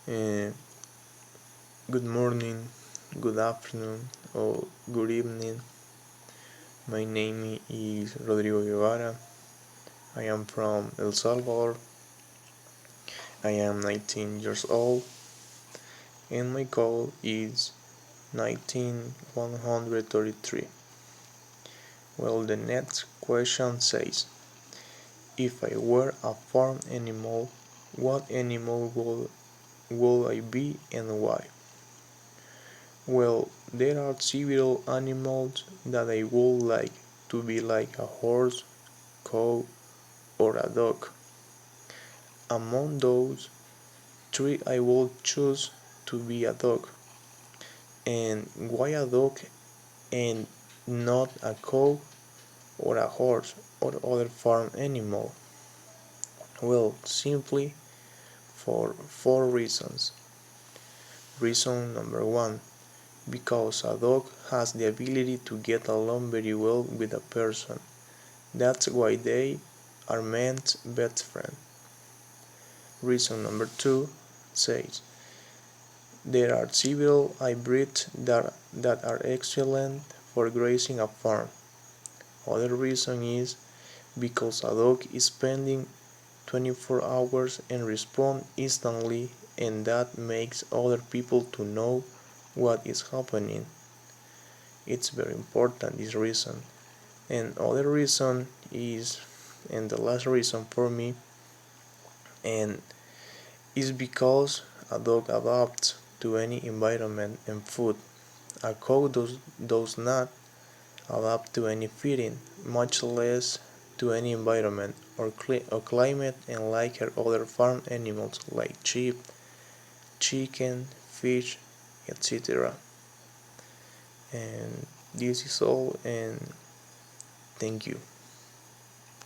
Uh, Good morning, good afternoon, or good evening. My name is Rodrigo Guevara. I am from El Salvador. I am 19 years old, and my code is 19133. Well, the next question says, if I were a farm animal, what animal would I be and why? Well, there are several animals that I would like to be, like a horse, cow, or a dog. Among those three, I would choose to be a dog. And why a dog and not a cow or a horse or other farm animal? Well, simply for four reasons. Reason number one, because a dog has the ability to get along very well with a person. That's why they are man's best friend. Reason number two says, there are several hybrids that are excellent for grazing a farm. Other reason is because a dog is spending 24 hours and respond instantly, and that makes other people to know what is happening. It's very important, this reason. And other reason is, and the last reason for me, and is because a dog adapts to any environment and food. A cow does not adapt to any feeding, much less to any environment or climate, and like her other farm animals like sheep, chicken, fish, etc. And this is all, and thank you.